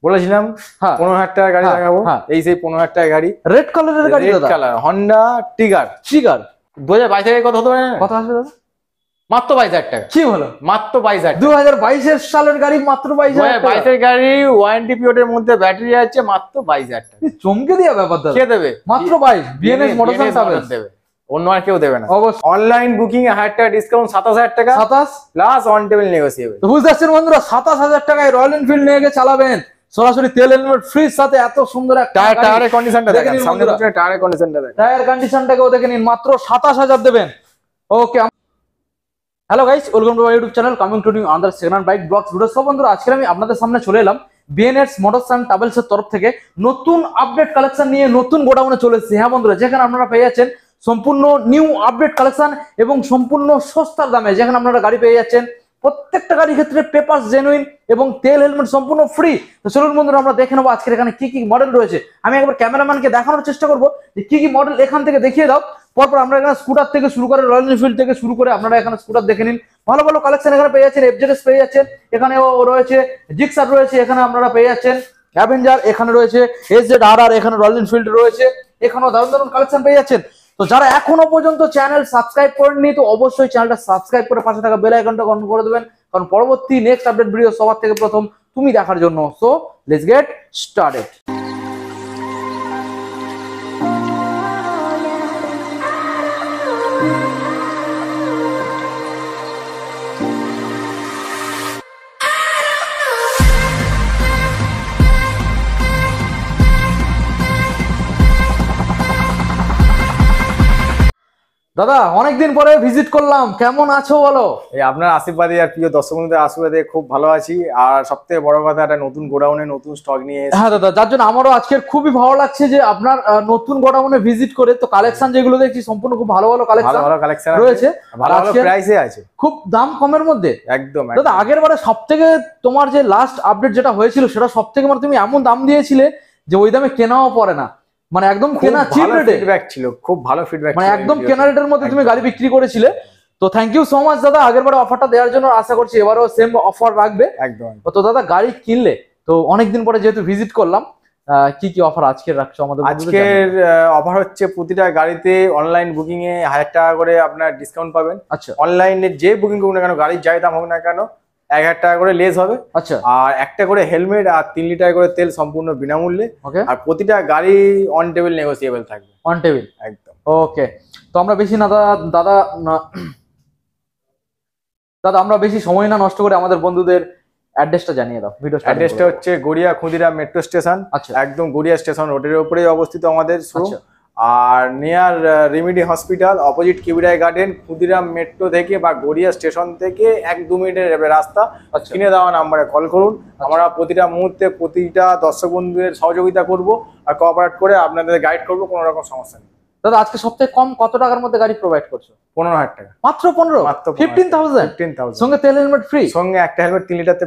বলেছিলাম 15,000 টাকার গাড়ি দেখাবো। এই সেই 15,000 টাকার গাড়ি, রেড কালারের গাড়ি, রেড কালার হন্ডা টিগার। 2022 এর কত হতে পারে? কত আসবে দাদা? মাত্র 22,000 টাকা। কি বলো? মাত্র 22,000। 2022 সালের গাড়ি মাত্র 22,000 টাকা। 2022 এর গাড়ি, ওয়ারেন্টি পিরিয়ডের মধ্যে ব্যাটারি আছে, মাত্র 22,000 টাকা। চমকে দিয়া ব্যাপার দাদা। কে দেবে? মাত্র 22। বিএনএস মোটরসাইকেল দেবে, অন্য আর কেউ দেবে না। অবশ্যই। অনলাইন বুকিং এ 1000 টাকা ডিসকাউন্ট, 27,000 টাকা 27 প্লাস অন টেবিল নেগোসিয়েবল। তো বুঝতে পারছেন বন্ধুরা, 27,000 টাকায় রয়্যাল এনফিল্ড নিয়ে গিয়ে চালাবেন সরাসরি। তেল হেলমেট ফ্রির সাথে এত সুন্দর একটা টায়ারের কন্ডিশনটা দেখেন, সামনে পিছনে টায়ারের কন্ডিশনটা দেখেন, টায়ার কন্ডিশনটাকেও দেখে নিন। মাত্র 27,000 দেবেন। Okay, hello guys, welcome to my YouTube channel coming to new under second hand bike blogs video. সব বন্ধুরা, আজকে আমি আপনাদের সামনে চলে এলাম বিএনএস মোটরস অ্যান্ড ট্রাভেলস এর তরফ থেকে নতুন আপডেট কালেকশন নিয়ে নতুন গোডাউনে চলে এসেছি। হ্যাঁ বন্ধুরা, যেখানে আপনারা পেয়ে যাচ্ছেন সম্পূর্ণ নিউ আপডেট কালেকশন এবং সম্পূর্ণ সস্তার দামে, যেখানে আপনারা গাড়ি পেয়ে যাচ্ছেন প্রত্যেকটা গাড়ির ক্ষেত্রে পেপারস জেনুইন এবং তেল হেলমেট সম্পূর্ণ ফ্রি। তো চলুন বন্ধুরা, আমরা দেখে নেবো আজকের এখানে কি কি মডেল রয়েছে। আমি একবার ক্যামেরাম্যানকে দেখানোর চেষ্টা করবো যে কি কি মডেল এখান থেকে দেখিয়ে দাও। পরপর আমরা এখানে স্কুটার থেকে শুরু করে, রয়্যাল এনফিল্ড থেকে শুরু করে আপনারা এখানে স্কুটার দেখে নিন। ভালো ভালো কালেকশন এখানে পেয়ে যাচ্ছেন। এফজেডএস পেয়ে যাচ্ছেন, এখানেও রয়েছে জিক্সার রয়েছে, এখানে আপনারা পেয়ে যাচ্ছেন অ্যাভেঞ্জার, এখানে রয়েছে এসজেড-আর, এখানে রয়্যাল এনফিল্ড রয়েছে, এখানেও দারুণ দারুণ কালেকশন পেয়ে যাচ্ছেন। তো যারা এখনো পর্যন্ত চ্যানেল সাবস্ক্রাইব করেননি, তো অবশ্যই চ্যানেলটা সাবস্ক্রাইব করে পাশে থাকা বেল আইকনটা অন করে দেবেন, কারণ পরবর্তী নেক্সট আপডেট ভিডিও সবার থেকে প্রথম তুমি দেখার জন্য। So let's get started. দাদা, অনেকদিন পরে ভিজিট করলাম, কেমন আছো বলো? এই আপনার আশীর্বাদে আর প্রিয় দর্শক বন্ধুদের আশীর্বাদে খুব ভালো আছি। আর সবথেকে বড় কথা, একটা নতুন গোডাউনে নতুন স্টক নিয়ে এসেছি। হ্যাঁ দাদা, যার জন্য আমারও আজকে খুবই ভালো লাগছে যে আপনার নতুন গোডাউনে ভিজিট করে। তো কালেকশন যেগুলো দেখছি সম্পূর্ণ খুব ভালো ভালো কালেকশন রয়েছে, ভালো ভালো প্রাইসে আছে, খুব দাম কমের মধ্যে। একদম দাদা, আগের বারে সবথেকে তোমার যে লাস্ট আপডেট যেটা হয়েছিল সেটা সবথেকে মানে তুমি এমন দাম দিয়েছিলে যে ওই দামে কেনাও পড়ে না, মানে একদম কেনা চিপ রেটে। ফিডব্যাক ছিল, খুব ভালো ফিডব্যাক, মানে একদম কেনা রেটের মধ্যে তুমি গাড়ি বিক্রি করেছিলে। তো থ্যাংক ইউ সো মাচ দাদা, আগের বারে অফারটা দেওয়ার জন্য। আশা করছি এবারেও সেম অফার রাখবে। একদম। তো দাদা, গাড়ি কিনলে তো অনেকদিন পরে যেহেতু ভিজিট করলাম, কি কি অফার আজকে রাখছো আমাদের? আজকের অফার হচ্ছে প্রতিটা গাড়িতে অনলাইন বুকিং এ 1000 টাকা করে আপনার ডিসকাউন্ট পাবেন। আচ্ছা, অনলাইনে যে বুকিং করুন না কেন, গাড়ির যাই দাম হোক না কেন, 1000 টাকা করে লেস হবে। আচ্ছা, আর একটা করে হেলমেট আর 3 লিটার করে তেল সম্পূর্ণ বিনামূল্যে। ওকে। আর প্রতিটা গাড়ি অন টেবিল নেগোসিয়েবল থাকবে। অন টেবিল, একদম। ওকে। তো আমরা বেশি না দাদা আমরা বেশি সময় না নষ্ট করে আমাদের বন্ধুদের অ্যাড্রেসটা জানিয়ে দাও। ভিডিও অ্যাড্রেসটা হচ্ছে গড়িয়া ক্ষুদিরাম মেট্রো স্টেশন। আচ্ছা, একদম গড়িয়া স্টেশন রোডের উপরেই অবস্থিত আমাদের শোরুম। আচ্ছা। আর নিয়ার রেমেডি হসপিটাল, অপোজিট কিবিরাই গার্ডেন, ক্ষুদিরাম মেট্রো থেকে বা গড়িয়া স্টেশন থেকে 1-2 মিনিটের রাস্তা। কিনে দেওয়া নাম্বারে কল করুন। আমরা প্রতিটা মুহূর্তে প্রতিটা দর্শক বন্ধুদের সহযোগিতা করব আর কোঅপারেট করে আপনাদের গাইড করব, কোনো রকম সমস্যা নেই। দাদা, আজকে সবথেকে কম কত টাকার মধ্যে গাড়ি প্রোভাইড করছো? 15,000 টাকা মাত্র। 15,000 সঙ্গে তেল হেলমেট ফ্রি, সঙ্গে একটা হেলমেট 3 লিটার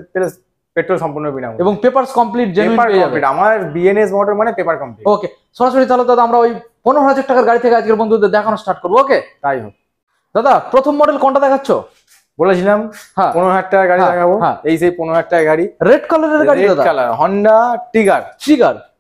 পেট্রোল সম্পূর্ণ বিনামূল্যে এবং পেপারস কমপ্লিট জেনুইন পেয়ে যাবে। আমার বিএনএস মোটর মানে পেপার কমপ্লিট। ওকে, সরাসরি তাহলে দাদা আমরা ওই 15,000 টাকার গাড়ি থেকে আজকের বন্ধুদের দেখানো স্টার্ট করবো। ওকে, তাই হোক। দাদা, প্রথম মডেল কোনটা দেখাচ্ছো? বলেছিলাম 15,000 টাকার গাড়ি দেখাবো। এই সেই 15,000 টাকার গাড়ি, রেড কালারের গাড়ি দাদা, রেড কালার হন্ডা টিগার।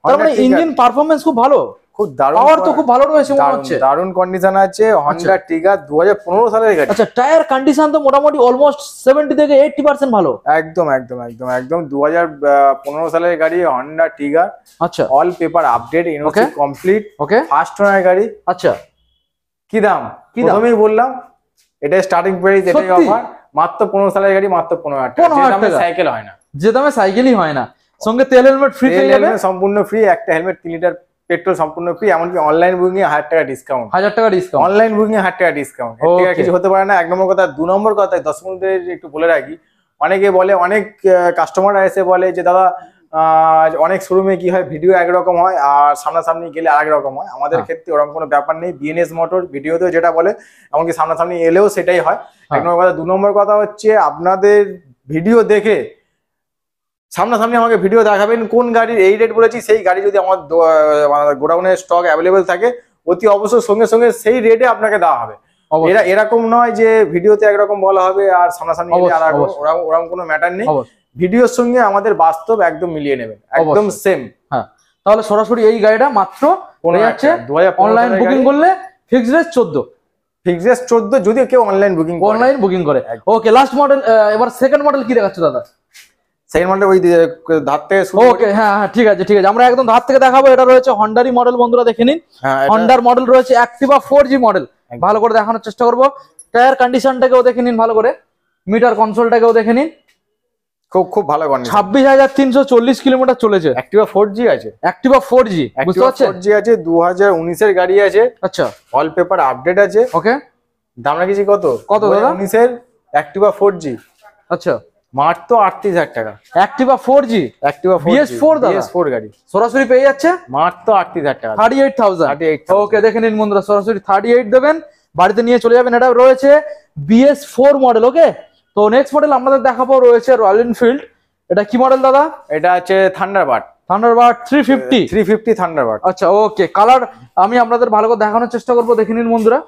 তার মানে ইঞ্জিন পারফরম্যান্স খুব ভালো, খুব দারুণ, পাওয়ার তো খুব ভালো রয়েছে মনে হচ্ছে। দারুণ কন্ডিশন আছে হন্ডা টিগার, 2015 সালের গাড়ি। আচ্ছা, টায়ার কন্ডিশন তো মোটামুটি অলমোস্ট 70 থেকে 80% ভালো। একদম একদম একদম একদম 2015 সালের গাড়ি হন্ডা টিগার। আচ্ছা, all paper update, NOC complete, okay, first owner গাড়ি। আচ্ছা, কি দাম? প্রথমেই বললাম এটা স্টার্টিং প্রাইস, এটাই অফার। মাত্র 15 সালের গাড়ি, মাত্র 15,000 টাকা। যে দামে সাইকেল হয় না, যে দামে সাইকেলই হয় না, সঙ্গে তেল হেলমেট ফ্রি পেয়ে যাবে, সম্পূর্ণ ফ্রি। একটা হেলমেট 3 লিটার পেট্রোল সম্পূর্ণ ফ্রি। এমনকি অনলাইন বুকিং এ 1000 টাকা ডিসকাউন্ট। 1000 টাকা ডিসকাউন্ট, অনলাইন বুকিং এ 1000 টাকা ডিসকাউন্ট। এর থেকে কিছু হতে পারে না। 1 নম্বর কথা। 2 নম্বর কথা, দর্শক বন্ধুদের একটু বলে রাখি, অনেকে বলে, অনেক কাস্টমাররা এসে বলে যে দাদা অনেক শোরুমে কি হয়, ভিডিও একরকম হয় আর সামনাসামনি গেলে আরেক রকম হয়। আমাদের ক্ষেত্রে ওরকম কোনো ব্যাপার নেই। বিএনএস মোটর ভিডিওতেও যেটা বলে, এমনকি সামনাসামনি এলেও সেটাই হয়। 1 নম্বর কথা। 2 নম্বর কথা হচ্ছে, আপনাদের ভিডিও দেখে সামনাসামনি আমাকে ভিডিও দেখাবেন, কোন গাড়ির এই রেট বলেছি, সেই গাড়ি যদি আমার গোডাউনে স্টক অ্যাভেলেবেল থাকে, অতি অবশ্যই সঙ্গে সঙ্গে সেই রেটে আপনাকে দেওয়া হবে। এরকম নয় যে ভিডিওতে একরকম বলা হবে আর সামনাসামনি ওরকম কোনো ম্যাটার নেই। ভিডিওর সঙ্গে আমাদের বাস্তব একদম মিলিয়ে নেবেন, একদম সেম। হ্যাঁ, তাহলে সরাসরি এই গাড়িটা মাত্র যাচ্ছে অনলাইন বুকিং করলে ফিক্সড রেট 14, ফিক্সড রেট 14 যদি কেউ অনলাইন বুকিং করে। ওকে, লাস্ট মডেল, এবার সেকেন্ড মডেল কি দেখাচ্ছ দাদা? সেকেন্ড মডেল ওই ধার থেকে শুরু। ওকে, হ্যাঁ হ্যাঁ, ঠিক আছে ঠিক আছে, আমরা একদম ধার থেকে দেখাবো। এটা রয়েছে হন্ডারই মডেল, বন্ধুরা দেখে নিন। হন্ডার মডেল রয়েছে অ্যাক্টিভা 4G মডেল, ভালো করে দেখানোর চেষ্টা করবো। টায়ার কন্ডিশনটাকেও দেখে নিন ভালো করে, মিটার কনসোলটাকেও দেখে নিন, খুব ভালো কন্ডিশন। 26,340 কিলোমিটার চলেছে। অ্যাক্টিভা 4G আছে, অ্যাক্টিভা 4G বুঝতে পারছেন? 4G আছে, 2019 এর গাড়ি আছে। আচ্ছা, অল পেপার আপডেট আছে। ওকে, দাম রাখেছি কত দাদা? 2019 এর অ্যাক্টিভা 4G আচ্ছা, মাত্র 38,000 টাকা। Activa 4G, Activa 4G BS4 দাদা, BS4 গাড়ি সরাসরি পেয়ে যাচ্ছে মাত্র 38,000 টাকা, 38,000। ওকে, দেখে নিন বন্ধুরা, সরাসরি 38 দেবেন, বাড়িতে নিয়ে চলে যাবেন। এটা রয়েছে BS4 মডেল। ওকে, তো নেক্সট মডেল আমাদের দেখাবো রয়েছে রয়্যাল এনফিল্ড। এটা কি মডেল দাদা? এটা আছে থান্ডারবার্ড 350 থান্ডারবার্ড। আচ্ছা, ওকে, কালার আমি আপনাদের ভালো করে দেখানোর চেষ্টা করবো, দেখে নিন বন্ধুরা।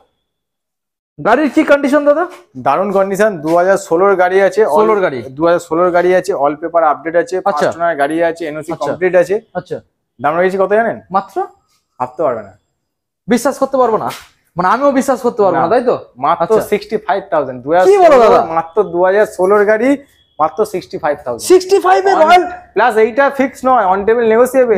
গাড়ির কি কন্ডিশন দাদা? দারুণ কন্ডিশন, 2016 এর গাড়ি আছে, 16 গাড়ি, 2016 গাড়ি আছে, অল পেপার আপডেট আছে, আচ্ছা, ফার্স্ট ওনার গাড়ি আছে, এনওসি কমপ্লিট আছে। আচ্ছা, দাম রেখেছি কত জানেন? মাত্র, ভাবতে পারবে না, বিশ্বাস করতে পারবো না, মানে আমিও বিশ্বাস করতে পারবো না, তাই তো? মাত্র 65,000। কি বলো দাদা? মাত্র 2016 এর গাড়ি, মাত্র 65,000। 65 এর রয়্যাল প্লাস এইটা ফিক্স নয়, on table negotiable.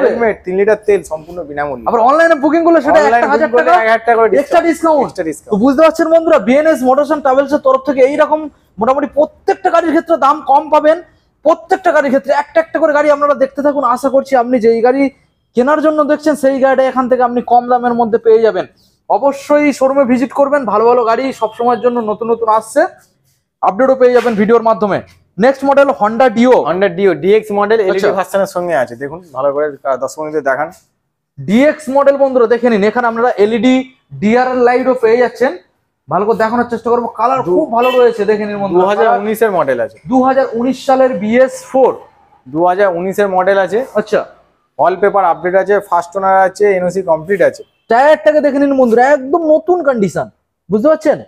Helmet 3 litre তেল সম্পূর্ণ বিনামূল্যে। আবার অনলাইনে বুকিং করলে সেটা 1000 টাকা, 1000 টাকা এক্সট্রা ডিসকাউন্ট। তো বুঝতে পারছেন বন্ধুরা, বিএনএস মোটরস এন্ড ট্রাভেলস এর তরফ থেকে এইরকম মোটামুটি প্রত্যেকটা গাড়ির ক্ষেত্রে দাম কম পাবেন। প্রত্যেকটা গাড়ির ক্ষেত্রে একটা একটা করে গাড়ি আপনারা দেখতে থাকুন। আশা করছি আপনি যেই গাড়ি কেনার জন্য দেখছেন সেই গাড়িটা এখান থেকে আপনি কম দামের মধ্যে পেয়ে যাবেন। অবশ্যই শোরুমে ভিজিট করবেন, ভালো ভালো গাড়ি সবসময়ের জন্য নতুন নতুন আসছে, আপডেটও পেয়ে যাবেন ভিডিওর মাধ্যমে। Next model Honda Dio DX model LED ভার্সনের সঙ্গে আছে, দেখুন ভালো করে 10 মিনিটে দেখান। ডিএক্স মডেল বন্ধুরা দেখে নিন, এখানে আপনারা এলইডি ডিআরএল লাইটও পেয়ে যাচ্ছেন, ভালো করে দেখানোর চেষ্টা করবো। কালার খুব ভালো রয়েছে, দেখে নিন বন্ধুরা। 2019 এর মডেল আছে, 2019 সালের BS4 2019 এর মডেল আছে। আচ্ছা, অল পেপার আপডেট আছে, ফার্স্ট ওনার আছে, এনওসি কমপ্লিট আছে। টায়ারটাকে দেখে নিন বন্ধুরা, একদম নতুন কন্ডিশন, বুঝতে পারছেন?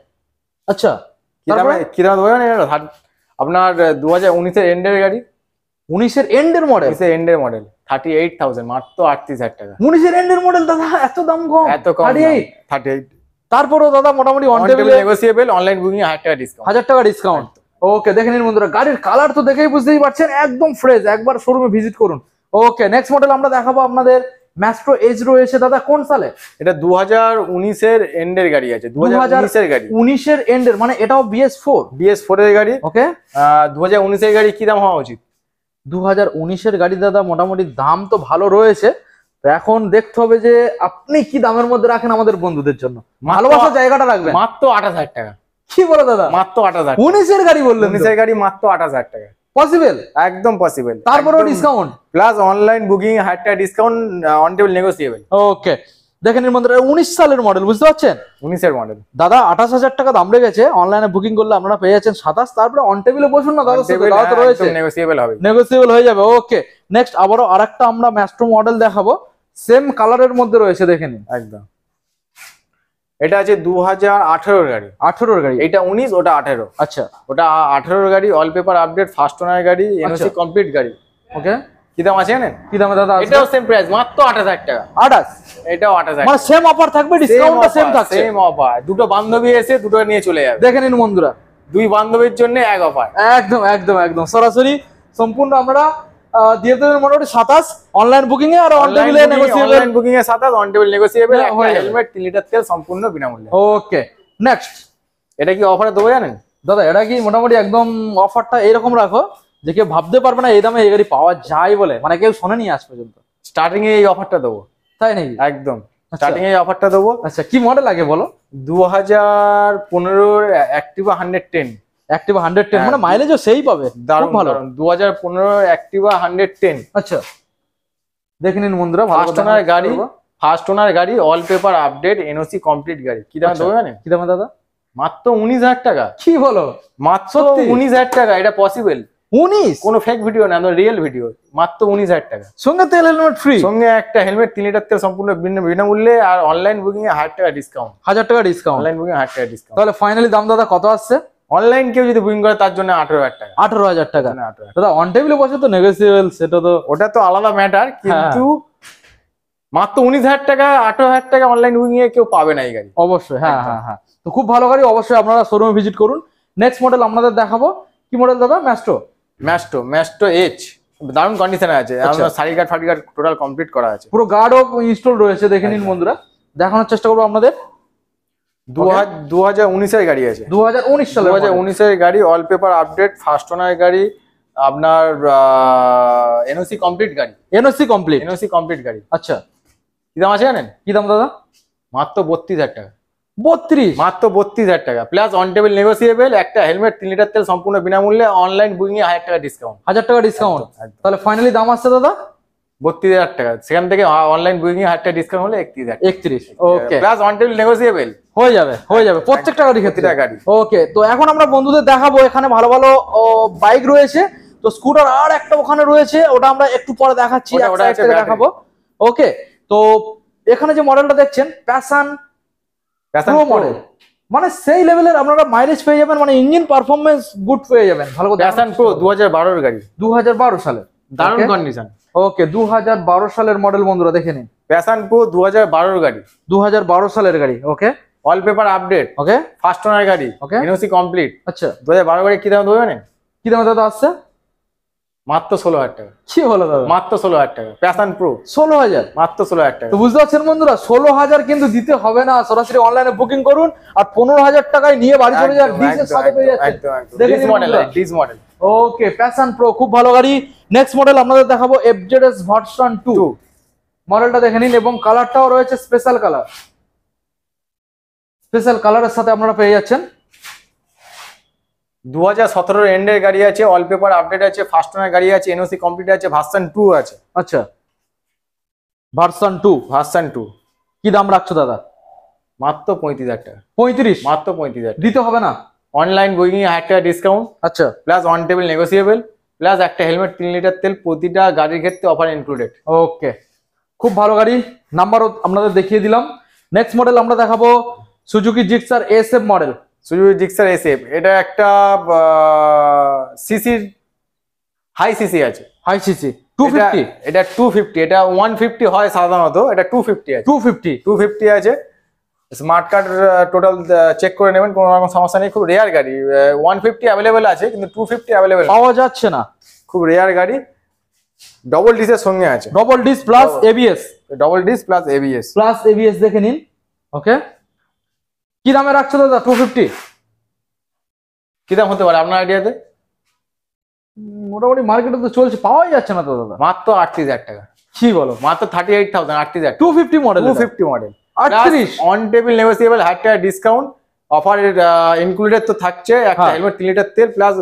আচ্ছা, কি দাম দেবেন? আপনার 2019 এর এন্ডের গাড়ি, 19 এর এন্ডের মডেল, 19 এর এন্ডের মডেল 38,000, মাত্র 38,000 টাকা। 19 এর এন্ডের মডেল দাদা, এত দাম কম? এত কম, 38। তারপরেও দাদা মোটামুটি on table negotiable, online booking 1000 টাকা ডিসকাউন্ট, 1000 টাকা ডিসকাউন্ট। ওকে, দেখে নিন বন্ধুরা, গাড়ির কালার তো দেখেই বুঝতেই পারছেন একদম ফ্রেশ, একবার শোরুমে ভিজিট করুন। ওকে, নেক্সট মডেল আমরা দেখাবো আপনাদের ম্যাস্ট্রো এজ রয়েছে দাদা, কোন সালে? এটা 2019 এর এন্ডের গাড়ি আছে, 2019 এর গাড়ি, 19 এর এন্ডের, মানে এটাও BS4 এর গাড়ি। ওকে, 2019 এর গাড়ি কি দাম হওয়া উচিত? 2019 এর গাড়ি দাদা মোটামুটি দাম তো ভালো রয়েছে, তো এখন দেখতে হবে যে আপনি কি দামের মধ্যে রাখেন আমাদের বন্ধুদের জন্য, ভালোবাসার জায়গাটা রাখবেন। মাত্র 28,000 টাকা। কি বলো দাদা? মাত্র 28,000। 19 এর গাড়ি বললেন? 19 এর গাড়ি মাত্র 28,000 টাকা। পসিবল? একদম পসিবল। তারপরেও ডিসকাউন্ট প্লাস অনলাইন বুকিং 1000 টাকা ডিসকাউন্ট, অন টেবিল নেগোসিয়েবল। ওকে, দেখেন এর মধ্যে 19 সালের মডেল, বুঝতে পারছেন? 19 এর মডেল দাদা 28,000 টাকা দাম রেখেছে, অনলাইনে বুকিং করলে আপনারা পেয়ে যাচ্ছেন 27। তারপরে অন টেবিলে বসুন না দাদা, দাদা তো রয়েছে, নেগোসিয়েবল হবে, নেগোসিয়েবল হয়ে যাবে। ওকে, নেক্সট আবারও আরেকটা আমরা ম্যাস্ট্রো মডেল দেখাবো, সেম কালারের মধ্যে রয়েছে, দেখে নিন। একদম, এটা আছে 2018 এর গাড়ি, 18 এর গাড়ি, এটা 19, ওটা 18। আচ্ছা, ওটা 18 এর গাড়ি, all paper update, first owner গাড়ি, এনওসি কমপ্লিট গাড়ি। ওকে, কি দাম আছে জানেন? কি দামে দাদা? এটাও সেম প্রাইস, মাত্র 28,000 টাকা। 28? এটাও 28,000, মানে সেম অফার থাকবে, ডিসকাউন্টটা সেম থাকছে। সেম অফার, দুটো বান্ধবী এসে দুটো নিয়ে চলে যাবে। দেখে নিন বন্ধুরা, দুই বান্ধবীর জন্য এক অফার। একদম একদম একদম সরাসরি সম্পূর্ণ আমরা দিয়ে দেবেন মোটামুটি 27 অনলাইন বুকিং এ, আর অন টেবিলে নেগোসিয়েবল। অনলাইন বুকিং এ 27, অন টেবিল নেগোসিয়েবল। একটা হেলমেট, 3 লিটার তেল সম্পূর্ণ বিনামূল্যে। ওকে, নেক্সট এটা কি অফারে দেবো জানেন দাদা? এটা কি মোটামুটি একদম অফারটা এইরকম রাখো যে কেউ ভাবতে পারবে না এই দামে এই গাড়ি পাওয়া যায় বলে, মানে কেউ শোনেনি আজ পর্যন্ত। স্টার্টিং এ এই অফারটা দেবো, তাই নাকি? একদম স্টার্টিং এ এই অফারটা দেবো। আচ্ছা, কি মডেল আগে বলো? 2015 এর অ্যাক্টিভা 110। অ্যাক্টিভা 110, মানে মাইলেজও সেই পাবে, খুব ভালো। 2015 অ্যাক্টিভা 110। আচ্ছা, দেখে নিন বন্ধুরা, ফার্স্ট ওনার গাড়ি, ফার্স্ট ওনার গাড়ি, all paper update, NOC complete গাড়ি। কি দাম দেবো জানেন? কি দামে দাদা? মাত্র 19,000 টাকা। কি বলো? মাত্র 19,000 টাকা। এটা পসিবল, 19? কোনো ফেক ভিডিও না, রিয়েল ভিডিও। মাত্র 19,000 টাকা, সঙ্গে তেল হেলমেট ফ্রি, সঙ্গে একটা হেলমেট, 3 লিটার তেল সম্পূর্ণ বিনামূল্যে, আর অনলাইন বুকিং এ 1000 টাকা ডিসকাউন্ট। 1000 টাকা ডিসকাউন্ট, অনলাইন বুকিং 1000 টাকা ডিসকাউন্ট। তাহলে ফাইনালি দাম দাদা কত আসছে? অনলাইন কেউ যদি বুকিং করে তার জন্য 18,000 টাকা। 18,000 টাকা। 18,000 দাদা অন টেবিলে বসে তো নেগোসিয়েবল, সেটা তো ওটা তো আলাদা ম্যাটার, কিন্তু মাত্র 19,000 টাকা 18,000 টাকা অনলাইন বুকিং এ কেউ পাবে না এই গাড়ি। অবশ্যই। হ্যাঁ। তো খুব ভালো গাড়ি, অবশ্যই আপনারা শোরুমে ভিজিট করুন। নেক্সট মডেল আপনাদের দেখাবো, কি মডেল দাদা? ম্যাস্টো এইচ, দারুণ কন্ডিশনে আছে। আমরা সারি গার্ড ফারি গার্ড টোটাল কমপ্লিট করা আছে, পুরো গার্ডও ইনস্টল রয়েছে, দেখে নিন বন্ধুরা। দেখানোর চেষ্টা করবো আপনাদের। 2019 এর গাড়ি আছে, 2019 সালের 2019 এর গাড়ি, all paper update, first owner গাড়ি, আপনার এনওসি কমপ্লিট গাড়ি। এনওসি কমপ্লিট গাড়ি। আচ্ছা, কি দাম আছে জানেন? কি দাম দাদা? মাত্র 32,000 টাকা। 32? মাত্র 32,000 টাকা প্লাস অন টেবিল নেগোসিয়েবল, একটা হেলমেট, 3 লিটার তেল সম্পূর্ণ বিনামূল্যে, অনলাইন বুকিং এ 1000 টাকা ডিসকাউন্ট। 1000 টাকা ডিসকাউন্ট। তাহলে ফাইনালি দাম আসছে দাদা 32,000 টাকা। সেখান থেকে অনলাইন বুকিং এ 1000 টাকা ডিসকাউন্ট হলে 31,000। 31। ওকে, প্লাস অন টেবিল নেগোসিয়েবল হয়ে যাবে প্রত্যেকটা গাড়ি ক্ষেত্রে গাড়ি। ওকে, তো এখন আমরা বন্ধুদের দেখাবো, এখানে ভালো ভালো বাইক রয়েছে। তো স্কুটার আর একটা ওখানে রয়েছে, ওটা আমরা একটু পরে দেখাচ্ছি, ওটা এক থেকে দেখাবো। ওকে, তো এখানে যে মডেলটা দেখছেন প্যাশন প্রো মডেল, মানে সেই লেভেলের আপনারা মাইলেজ পেয়ে যাবেন, মানে ইঞ্জিন পারফরম্যান্স গুড পেয়ে যাবেন। ভালো করে প্যাশন প্রো 2012 এর গাড়ি, 2012 সালের, দারুণ কন্ডিশন। ওকে, 2012 সালের মডেল বন্ধুরা দেখে নিন। প্যাশন প্রো 2012 এর গাড়ি, 2012 সালের গাড়ি। ওকে, অল পেপার আপডেট, ওকে, ফার্স্ট ওনার গাড়ি, ওকে, এনওসি কমপ্লিট। আচ্ছা, 2012 গাড়ি কি দাম দেবে জানেন? কি দাম দাদা আসছে? মাত্র 16,000 টাকা। কি হলো দাদা? মাত্র 16,000 টাকা প্যাশন প্রো, 16,000, মাত্র 16,000 টাকা। তো বুঝতে পারছেন বন্ধুরা, 16,000 কিন্তু দিতে হবে না, সরাসরি অনলাইনে বুকিং করুন আর 15,000 টাকায় নিয়ে বাড়ি চলে যান। ডিসের সাথে পেয়ে যাচ্ছেন। Disc model, disc model. Okay, Passion Pro খুব ভালো গাড়ি। নেক্সট মডেল আপনাদের দেখাবো এফজেডএস ভার্সন 2 মডেলটা দেখে নিন, এবং কালারটাও রয়েছে স্পেশাল কালারের সাথে আপনারা পেয়ে যাচ্ছেন। 2017 এন্ডের গাড়ি আছে, অল পেপার আপডেট আছে, ফার্স্ট ওনার গাড়ি আছে, এনওসি কমপ্লিট আছে, ভার্সন 2 আছে। আচ্ছা, ভার্সন 2 কি দাম রাখছো দাদা? মাত্র 35,000 টাকা। 35? মাত্র 35,000 দিতে হবে না? অনলাইন বুকিং এ 1000 টাকা ডিসকাউন্ট, আচ্ছা, plus on table negotiable, plus একটা হেলমেট, 3 লিটার তেল, প্রতিটা গাড়ির ক্ষেত্রে অফার ইনক্লুডেড। ওকে, খুব ভালো গাড়ি, নাম্বারও আপনাদের দেখিয়ে দিলাম। নেক্সট মডেল আমরা দেখাবো Suzuki Gixxer SF model. Suzuki Gixxer SF, এটা একটা সিসির হাই সিসি আছে, হাই সিসি 250। এটা 250, এটা 150 হয় সাধারণত, এটা 250 আছে। 250 আছে। স্মার্ট কার্ড টোটাল চেক করে নেবেন, কোনো রকম সমস্যা নেই। খুব রেয়ার গাড়ি, 150 অ্যাভেলেবেল আছে কিন্তু 250 অ্যাভেলেবেল পাওয়া যাচ্ছে না, খুব রেয়ার গাড়ি। ডবল ডিসের সঙ্গে আছে, ডবল ডিস প্লাস এবিএস, দেখে নিন। ওকে, কি দামে রাখছো দাদা 250? কি দাম হতে পারে আপনার আইডিয়াতে? মোটামুটি মার্কেটে তো চলছে, পাওয়াই যাচ্ছে না তো দাদা। মাত্র 38,000 টাকা। কি বলো? মাত্র 38,000, 38,000। 250 model, 250 model, 38 on table negotiable, 1000 টাকা ডিসকাউন্ট, অফার ইনক্লুডেড তো থাকছে, একটা হেলমেট, 3 লিটার তেল, plus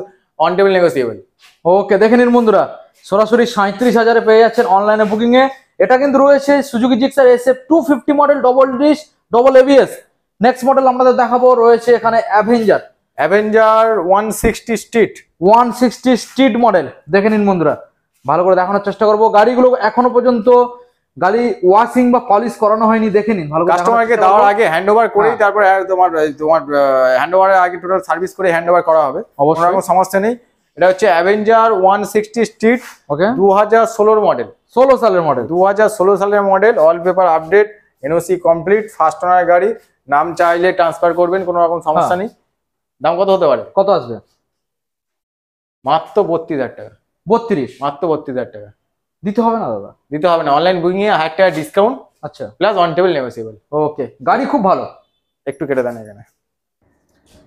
on table negotiable. Okay, দেখে নিন বন্ধুরা, সরাসরি 37,000 পেয়ে যাচ্ছেন অনলাইনে বুকিং এ। এটা কিন্তু রয়েছে Suzuki Gixxer SF 250 model, double disc, double ABS. Next model আমাদের দেখাবো, রয়েছে এখানে অ্যাভেঞ্জার 160 স্ট্রিট মডেল। দেখে নিন বন্ধুরা, ভালো করে দেখানোর চেষ্টা করবো। গাড়িগুলো এখনো পর্যন্ত গাড়ি ওয়াশিং বা পলিশ করানো হয়নি, দেখে নিন ভালো করে। কাস্টমারকে দেওয়ার আগে হ্যান্ডওভার করেই তারপর তোমার হ্যান্ডওভারের আগে টোটাল সার্ভিস করে হ্যান্ডওভার করা হবে, কোনো রকম সমস্যা নেই। এটা হচ্ছে অ্যাভেঞ্জার 160 স্ট্রিট, ওকে, 2016 মডেল, 16 সালের মডেল, 2016 সালের model, all paper update, NOC complete, first owner গাড়ি। নাম চাইলে ট্রান্সফার করবেন, কোনো রকম সমস্যা নেই। দাম কত হতে পারে? কত আসবে? মাত্র 32,000 টাকা। 32? মাত্র 32,000 টাকা। দিতে হবে না দাদা? দিতে হবে না, অনলাইন বুকিং এ 1000 টাকা ডিসকাউন্ট, আচ্ছা, প্লাস অন টেবিল নেগোসিয়েবল। ওকে, গাড়ি খুব ভালো। একটু কেটে দেন এখানে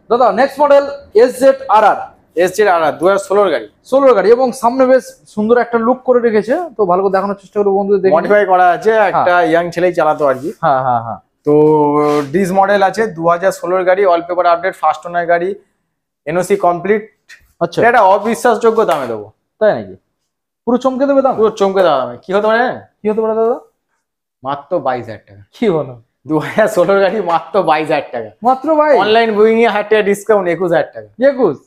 দাদা। নেক্সট মডেল SZRR, 2016 গাড়ি, 16 গাড়ি, এবং সামনে বেশ সুন্দর একটা লুক করে রেখেছে। তো ভালো করে দেখানোর চেষ্টা করবো বন্ধুদের, দেখে মডিফাই করা আছে, একটা ইয়াং ছেলেই চালাতো আর কি। হ্যাঁ। তো ডিস মডেল আছে, 2016 গাড়ি, all paper update, first owner গাড়ি, এনওসি কমপ্লিট। আচ্ছা, এটা অবিশ্বাসযোগ্য দামে দেবো। তাই নাকি? পুরো চমকে দেবে দাম? পুরো চমকে দেওয়া দামে। কি হতে পারে? কি হতে পারে দাদা? মাত্র 22,000 টাকা। কি বলো? 2016 গাড়ি, মাত্র 22,000 টাকা। মাত্র ভাই? অনলাইন বুকিং এ 1000 টাকা ডিসকাউন্ট, 21,000 টাকা। 21?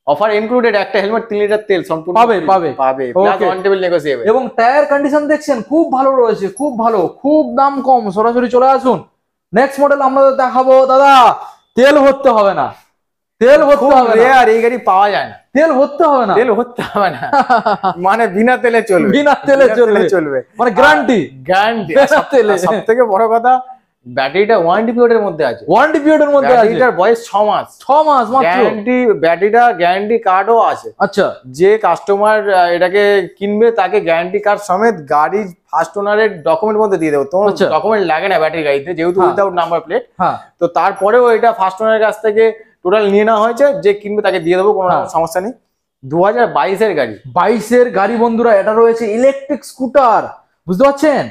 অফার ইনক্লুডেড, একটা হেলমেট, 3 লিটার তেল সম্পূর্ণ পাবে। Plus on table negotiable. এবং টায়ার কন্ডিশন দেখছেন খুব ভালো রয়েছে, খুব ভালো, খুব দাম কম। সরাসরি চলে আসুন। নেক্সট মডেল আমাদের দেখাবো দাদা, তেল ভরতে হবে না। তেল ভরতে খুব হবে না, রেয়ার, এই গাড়ি পাওয়া যায় না। তেল ভরতে হবে না, তেল ভরতে হবে না, মানে বিনা তেলে চলবে, বিনা তেলে চলবে, মানে গ্যারান্টি। গ্যারান্টি। বিনা তেলে। সব থেকে বড় কথা, ব্যাটারিটা ওয়ারেন্টি পিরিয়ডের মধ্যে আছে। ওয়ারেন্টি পিরিয়ডের মধ্যে আছে, ব্যাটারিটার বয়স 6 মাস। 6 মাস মাত্র। গ্যারান্টি, ব্যাটারিটা গ্যারান্টি কার্ডও আছে। আচ্ছা, যে কাস্টমার এটাকে কিনবে তাকে গ্যারান্টি কার্ড সমেত গাড়ির ফার্স্ট ওনারের ডকুমেন্ট মধ্যে দিয়ে দেবো। তোমার আচ্ছা। ডকুমেন্ট লাগে না ব্যাটারি গাড়িতে, যেহেতু হ্যাঁ। Without number plate. হ্যাঁ, তো তারপরেও এটা ফার্স্ট ওনারের কাছ থেকে টোটাল নিয়ে নেওয়া হয়েছে, যে কিনবে তাকে দিয়ে দেবো, কোনো হ্যাঁ। সমস্যা নেই। 2022-এর গাড়ি, 22-এর গাড়ি বন্ধুরা, এটা রয়েছে ইলেকট্রিক স্কুটার, বুঝতে পারছেন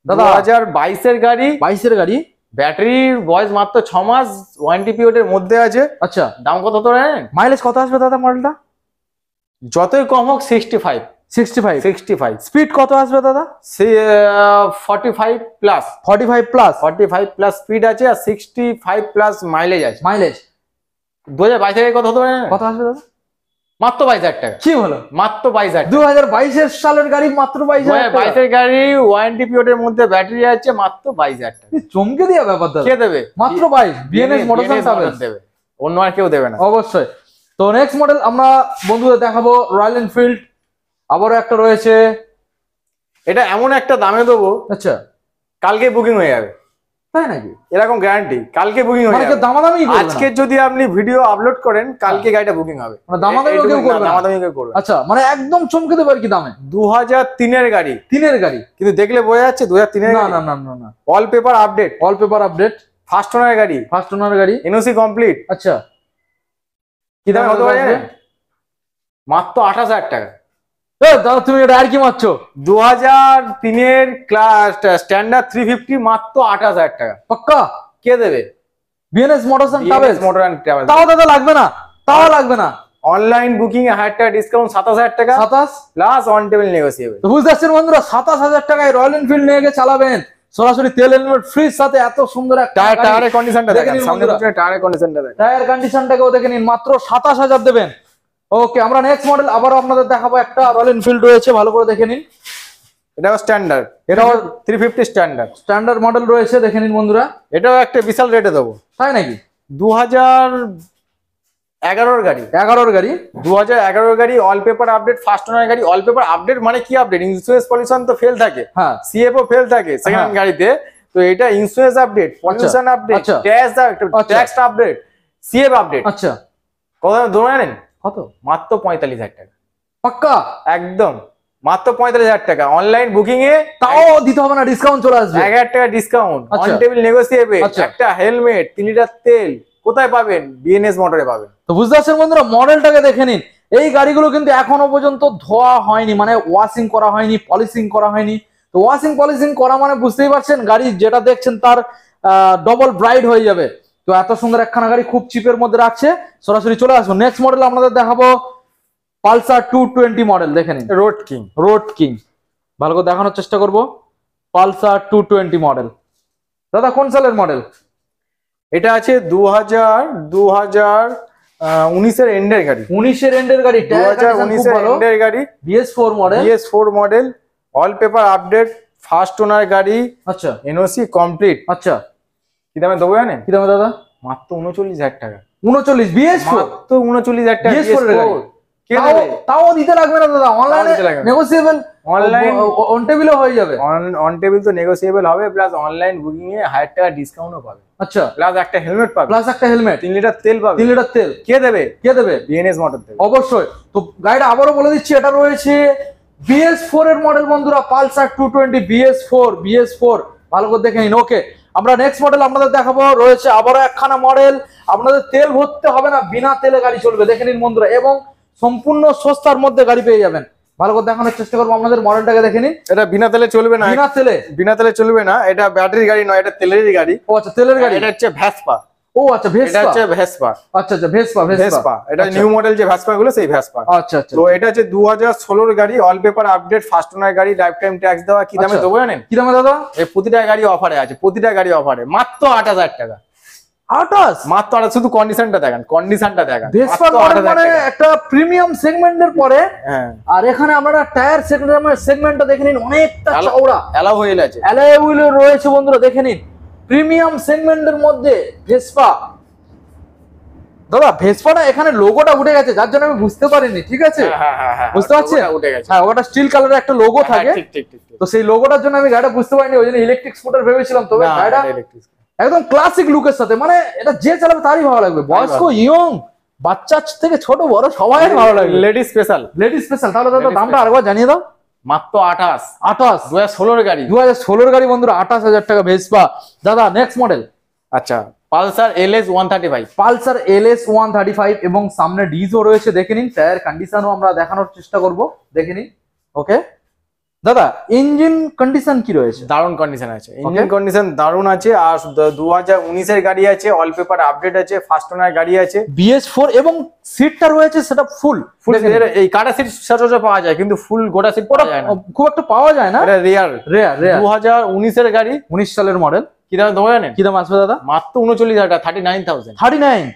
দাদা? 2022-এর গাড়ি, 22-এর গাড়ি, ব্যাটারির বয়স মাত্র 6 মাস, ওয়ারেন্টি পিরিয়ডের মধ্যে আছে। আচ্ছা। দাম কত তো জানেন? মাইলেজ কত আসবে দাদা মডেলটা? যতই কম হোক 65। 65। স্পিড কত আসবে দাদা? 45 প্লাস, 45 প্লাস। 45 প্লাস স্পিড আছে, আর 65 প্লাস মাইলেজ আছে। মাইলেজ 2022 এর কত হতো জানেন? কত আসবে দাদা? মাত্র 22,000 টাকা। কি হলো? মাত্র 22,000। 2022 সালের গাড়ি মাত্র 22,000 টাকা। 2022 এর গাড়ি, ওয়ারেন্টি পিরিয়ডের মধ্যে ব্যাটারি আছে, মাত্র 22,000 টাকা। চমকে দেওয়া ব্যাপার দাদা। কে দেবে? মাত্র 22। বিএনএস মোটরসাইকেল ট্রাভেলস দেবে, অন্য আর কেউ দেবে না। অবশ্যই। তো নেক্সট মডেল আমরা বন্ধুদের দেখাবো রয়্যাল এনফিল্ড, আবারও একটা রয়েছে। এটা এমন একটা দামে দেবো, আচ্ছা, কালকে বুকিং হয়ে যাবে। তাই নাকি? এরকম গ্যারান্টি, কালকে বুকিং হয়ে মানে যাবে। দামাদামি করবে না? আজকে যদি আপনি ভিডিও আপলোড করেন, কালকে গাড়িটা বুকিং হবে। মানে দামাদামিও কেউ করবে না? দামাদামি কেউ করবে না। আচ্ছা, মানে একদম চমকে দেবে আর কি দামে। 2003-এর গাড়ি, 3-এর গাড়ি, কিন্তু দেখলে বোঝা যাচ্ছে 2003-এর না গাড়ি। না না না না, all paper update, all paper update, first owner গাড়ি, ফার্স্ট ওনার গাড়ি, এনওসি কমপ্লিট। আচ্ছা। কি দামে হতে পারে জানেন? মাত্র 28,000 টাকা। দাদা তুমি এটা আর কি মারছো? 2003-এর ক্লাস স্ট্যান্ডার্ড 350, মাত্র 28,000 টাকা। পাক্কা? কে দেবে? BNS motorcycle travels. Motor and travel. তাও দাদা লাগবে না, তাও লাগবে না। অনলাইন বুকিং এ 1000 টাকা ডিসকাউন্ট, 27,000 টাকা 27 প্লাস অন টেবিল নেগোসিয়েবল। তো বুঝতে পারছেন বন্ধুরা, 27,000 টাকায় রয়্যাল এনফিল্ড নিয়ে গিয়ে চালাবেন, সরাসরি তেল হেলমেট ফ্রির সাথে। এত সুন্দর একটা টায়ারের কন্ডিশনটা দেখে দেখেন, নিন সামনে বন্ধুরা। পিছনে টায়ারের কন্ডিশনটা দেখেন। টায়ার কন্ডিশনটাকেও দেখে নিন, মাত্র 27,000 দেবেন। ওকে, আমরা নেক্সট মডেল আবারও আপনাদের দেখাবো, একটা রয়্যাল এনফিল্ড রয়েছে, ভালো করে দেখে নিন। এটাও স্ট্যান্ডার্ড, এটাও 350 স্ট্যান্ডার্ড। স্ট্যান্ডার্ড মডেল রয়েছে, দেখে নিন বন্ধুরা। এটাও একটা বিশাল রেটে দেবো। তাই নাকি? 2011-এর গাড়ি, 11-এর গাড়ি, 2011-এর গাড়ি, all paper update, first owner গাড়ি। অল পেপার আপডেট মানে কি আপডেট? ইন্স্যুরেন্স পলিউশন তো ফেল থাকে, হ্যাঁ, সিএফও ফেল থাকে সেকেন্ড গাড়িতে। তো এটা ইন্স্যুরেন্স আপডেট, পলিউশন আপডেট, আচ্ছা। Tax update, CF update. আচ্ছা। কত দাম জানেন? কত? মাত্র 45,000 টাকা। পাক্কা? একদম মাত্র 45,000 টাকা। অনলাইন বুকিং এ তাও দিতে হবে না, ডিসকাউন্ট চলে আসবে। 1,000 টাকা ডিসকাউন্ট, অন আচ্ছা। টেবিল নেগোসিয়েবল, আচ্ছা। একটা হেলমেট, 3 লিটার তেল। কোথায় পাবেন? বিএনএস মোটরে পাবেন। তো বুঝতে পারছেন বন্ধুরা, মডেলটাকে দেখে নিন। এই গাড়িগুলো কিন্তু এখনো পর্যন্ত ধোয়া হয়নি, মানে ওয়াশিং করা হয়নি, পলিশিং করা হয়নি। তো ওয়াশিং পলিশিং করা মানে বুঝতেই পারছেন, গাড়ি যেটা দেখছেন তার ডবল ব্রাইট হয়ে যাবে। তো এত সুন্দর একখানা গাড়ি খুব চিপের মধ্যে রাখছে, সরাসরি চলে আসুন। নেক্সট মডেল আপনাদের দেখাবো পালসার 220 মডেল, দেখে নিন। রোড কিং, রোড কিং, ভালো করে দেখানোর চেষ্টা করব। Pulsar 220 model. দাদা কোন সালের মডেল? এটা আছে 2019-এর এন্ডের গাড়ি। 19-এর এন্ডের গাড়ি, 2019-এর এন্ডের গাড়ি, BS4 model. BS4 model, all paper update, first owner গাড়ি, আচ্ছা এনওসি কমপ্লিট। আচ্ছা। কি দামে দেবো জানেন? কি দাম দাদা? মাত্র 39,000 টাকা। 39 BS4, মাত্র 39,000 টাকা। BS4 এর গাড়ি। কে দেবে? তাও দিতে লাগবে না দাদা, অনলাইনে দিতে লাগবে না। নেগোসিয়েবল, অনলাইন অন টেবিলও হয়ে যাবে। অন টেবিল তো নেগোসিয়েবল হবে, প্লাস অনলাইন বুকিং এ 1000 টাকা ডিসকাউন্টও পাবে, আচ্ছা, প্লাস একটা হেলমেট পাবে, প্লাস একটা হেলমেট, 3 লিটার তেল পাবে। 3 লিটার তেল। কে দেবে? কে দেবে? বিএনএস মোটর দেবে। অবশ্যই। তো গাড়িটা আবারও বলে দিচ্ছি, এটা রয়েছে BS4 এর মডেল বন্ধুরা, পালসার 220 BS4, ভালো করে দেখে নিন। ওকে, আমরা নেক্সট মডেল আপনাদের দেখাবো, রয়েছে আবারও একখানা মডেল। আপনাদের তেল ভরতে হবে না, বিনা তেলে গাড়ি চলবে, দেখে নিন বন্ধুরা, এবং সম্পূর্ণ সস্তার মধ্যে গাড়ি পেয়ে যাবেন। ভালো করে দেখানোর চেষ্টা করবো, আমাদের মডেলটাকে দেখে নিন। এটা বিনা তেলে চলবে না, বিনা তেলে চলবে না। এটা ব্যাটারি গাড়ি নয়, এটা তেলেরই গাড়ি। ও আচ্ছা, তেলের গাড়ি। এটা হচ্ছে ভেসপা। ও আচ্ছা, এটা ভেসপা। হচ্ছে ভেসপা। আচ্ছা আচ্ছা, ভেসপা। এটা নিউ মডেল যে ভেসপা গুলো, সেই ভেসপা। আচ্ছা আচ্ছা। তো এটা হচ্ছে 2016-এর গাড়ি, all paper update, first owner গাড়ি, লাইফ টাইম ট্যাক্স দেওয়া। কি দামে দেবো জানেন? কি দামে দাদা? এই প্রতিটা গাড়ি অফারে আছে, প্রতিটা গাড়ি অফারে, মাত্র 8,000 টাকা। 28? মাত্র 8,000। শুধু কন্ডিশনটা দেখেন, কন্ডিশনটা দেখেন। ভেসপা মানে একটা প্রিমিয়াম সেগমেন্টের পরে। হ্যাঁ। আর এখানে আপনারা টায়ার সেগমেন্টটা দেখে নিন, অনেকটা চওড়া, অ্যালাউ হুইল আছে, অ্যালয় হুইল রয়েছে বন্ধুরা, দেখে নিন। প্রিমিয়াম সেগমেন্টের মধ্যে ভেসপা দাদা ভেসপাটা এখানে লোগোটা উঠে গেছে, যার জন্য আমি বুঝতে পারিনি, ঠিক আছে? বুঝতে পারছেন? হ্যাঁ, ওটা স্টিল কালারের একটা লোগো থাকে, তো সেই লোগোটার জন্য আমি গাড়িটা বুঝতে পারিনি, ওই জন্য ইলেকট্রিক স্কুটার ভেবেছিলাম। তবে গাড়িটা একদম ক্লাসিক লুকের সাথে, মানে এটা যে চালাবে তারই ভালো লাগবে, বয়স্ক, ইয়ং, বাচ্চা থেকে ছোট বড় সবাই ভালো লাগবে। Lady special. তাহলে দাদা দামটা আরেকবার জানিয়ে দাও। মাত্র 28 2016 এর গাড়ি। 2016 গাড়ি বন্ধুরা, 28,000 টাকা ভেসপা। দাদা নেক্সট মডেল। আচ্ছা, পালসার LS 135। পালসার LS 135 এবং সামনে ডিজও রয়েছে, দেখে নিন। টায়ার কন্ডিশনও আমরা দেখানোর চেষ্টা করব, দেখে নিন। ওকে দাদা, ইঞ্জিন কন্ডিশন কি রয়েছে? দারুণ কন্ডিশন আছে, ইঞ্জিন কন্ডিশন দারুণ আছে। আর 2019 এর গাড়ি আছে, অল পেপার আপডেট আছে, ফার্স্ট ওনার গাড়ি আছে, BS4 এবং সিটটা রয়েছে সেটা ফুল। এই কাটা সিট সচরাচর পাওয়া যায়, কিন্তু ফুল গোটা সিট পাওয়া যায় না, খুব একটা পাওয়া যায় না, এটা রেয়ার। 2019 এর গাড়ি, 19 সালের মডেল। কি দাম দেবো জানেন? কি দাম আসবে দাদা? মাত্র 39,000 টাকা, 39,000।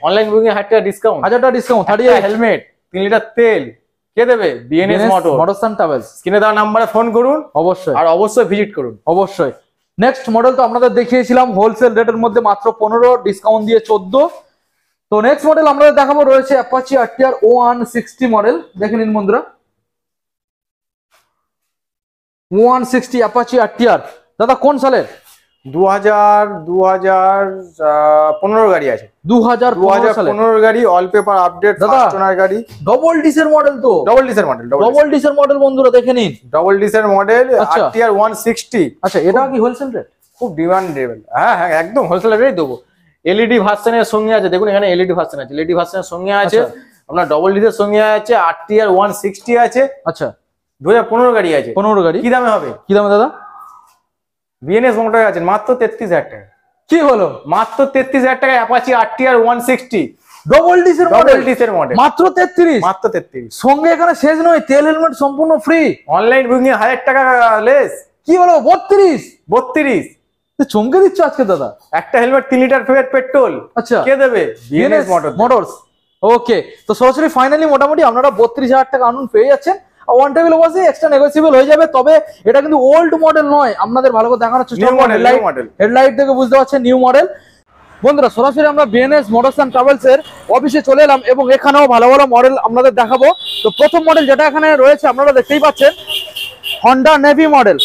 অনলাইন বুকিং 1000 টাকা ডিসকাউন্ট, 1000 টাকা ডিসকাউন্ট। 38 হেলমেট, 3 লিটার তেল কে দেবে? BNS motors travels. স্ক্রিনে দেওয়া নম্বরে ফোন করুন অবশ্যই, আর অবশ্যই ভিজিট করুন অবশ্যই। নেক্সট মডেল তো আপনাদের দেখিয়েছিলাম হোলসেল রেটের মধ্যে মাত্র 15, ডিসকাউন্ট দিয়ে 14। তো নেক্সট মডেল আমরা দেখাবো রয়েছে অ্যাপাচি RTR 160 মডেল, দেখে নিন বন্ধুরা। 160 অ্যাপাচি RTR। দাদা কোন সালের? 2015 গাড়ি আছে, 2015 গাড়ি, all paper update, first owner গাড়ি, ডবল ডিসের মডেল। তো ডবল ডিসের মডেল বন্ধুরা দেখে নিন, ডবল ডিসের মডেল RTR 160। আচ্ছা, এটা কি হোলসেল রেট? খুব ডিমান্ডেবল। হ্যাঁ, একদম হোলসেল রেটেই দেবো। এলইডি ভার্সনের সঙ্গে আছে, দেখুন এখানে এলইডি ভার্সন আছে, এলইডি ভার্সনের সঙ্গে আছে, আপনার ডবল ডিসের সঙ্গে আছে, RTR 160 আছে। আচ্ছা, 2015 গাড়ি আছে। 15 গাড়ি কি দামে হবে? কি দামে দাদা? বিএনএস মোটর আছে মাত্র 33,000 টাকা। কি হলো? মাত্র 33,000 টাকায় অ্যাপাচি RTR 160 ডবল ডিসের মডেল, মাত্র 33। মাত্র 33। সঙ্গে এখানে শেষ নয়, তেল হেলমেট সম্পূর্ণ ফ্রি, অনলাইন বুকিং 1000 টাকা লেস। কি হলো? 32। চমকে দিচ্ছ আজকে দাদা। একটা হেলমেট 3 লিটার পেট্রোল। আচ্ছা, কে দেবে? BNS motors. ওকে, তো সরাসরি ফাইনালি মোটামুটি আপনারা 32,000 টাকা আনুন পেয়ে যাচ্ছেন। ওয়ান টেবিল ওয়াসে এক্সট্রা নেগোসিয়েবল হয়ে যাবে। তবে এটা কিন্তু ওল্ড মডেল নয়, আপনাদের ভালো করে দেখানোর চেষ্টা করব। হেডলাইট থেকে বুঝতে পারছেন নিউ মডেল। বন্ধুরা সরাসরি আমরা বিএনএস মোটরস এন্ড ট্রাভেলস এর অফিসে চলে এলাম এবং এখানেও ভালো ভালো মডেল আপনাদের দেখাবো। তো প্রথম মডেল যেটা এখানে রয়েছে আপনারা দেখতেই পাচ্ছেন, Honda navy model.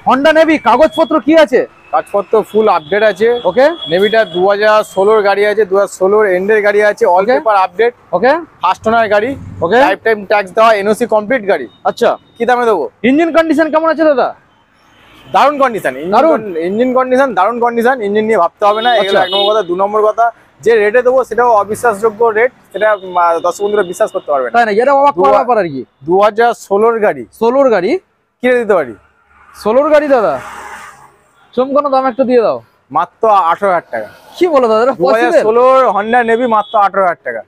Honda navy কাগজপত্র কি আছে? কাগজপত্র ফুল আপডেট আছে। ওকে, নেভিটা 2016 গাড়ি আছে, 2016 এন্ডের গাড়ি আছে, অল পেপার আপডেট। ওকে, ফার্স্ট ওনার গাড়ি, ওকে, লাইফ টাইম ট্যাক্স দেওয়া, এনওসি কমপ্লিট গাড়ি। আচ্ছা, কি দামে দেবো? ইঞ্জিন কন্ডিশন কেমন আছে দাদা? দারুণ কন্ডিশন, ইঞ্জিন কন্ডিশন দারুণ কন্ডিশন। ইঞ্জিন নিয়ে ভাবতে হবে না, এগুলো 1 নম্বর কথা। 2 নম্বর কথা, যে রেটে দেবো সেটাও অবিশ্বাসযোগ্য রেট, সেটা দর্শক বন্ধুরা বিশ্বাস করতে পারবে না। তাই না? এটা অবাক করার ব্যাপার আর কি। 2016 গাড়ি, 16 গাড়ি কি দিতে পারি? 16 গাড়ি দাদা, চমকানো দাম একটা দিয়ে দাও। মাত্র 18,000 টাকা। কি বলো দাদা? 2016 হন্ডা নেভি মাত্র 18,000 টাকা।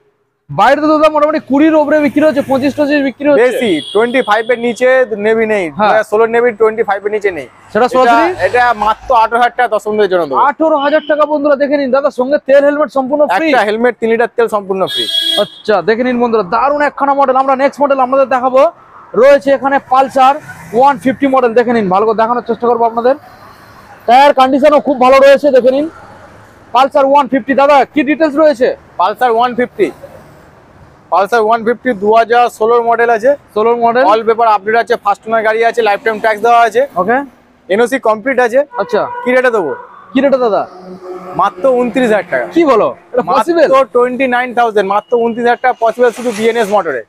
বাইরে তো দাদা মোটামুটি 20-এর উপরে বিক্রি হচ্ছে, 25-25 বিক্রি হচ্ছে। বেশি 25 এর নিচে নেভি নেই। 2016 নেভি 25 এর নিচে নেই। সেটা সরাসরি এটা মাত্র 18,000 টাকা দর্শক বন্ধুদের জন্য দেবো। 18,000 টাকা বন্ধুরা দেখে নিন। দাদা সঙ্গে তেল হেলমেট সম্পূর্ণ ফ্রি, একটা হেলমেট 3 লিটার তেল সম্পূর্ণ ফ্রি। আচ্ছা, দেখে নিন বন্ধুরা, দারুণ একখানা মডেল। আমরা নেক্সট মডেল আপনাদের দেখাবো রয়েছে এখানে পালসার 150 মডেল, দেখে নিন, ভালো করে দেখানোর চেষ্টা করবো আপনাদের। টায়ার কন্ডিশনও খুব ভালো রয়েছে, দেখে নিন। পালসার 150 দাদা কি ডিটেলস রয়েছে? পালসার 150 2016 মডেল আছে, 16 মডেল, অল পেপার আপডেট আছে, ফার্স্ট ওনার গাড়ি আছে, লাইফ টাইম ট্যাক্স দেওয়া আছে। ওকে, এনওসি কমপ্লিট আছে। আচ্ছা, কি রেটে দেবো? কি রেটে দাদা? মাত্র 29,000 টাকা। কি বলো? এটা পসিবল? 29,000, মাত্র 29,000 টাকা পসিবল শুধু বিএনএস মোটরে।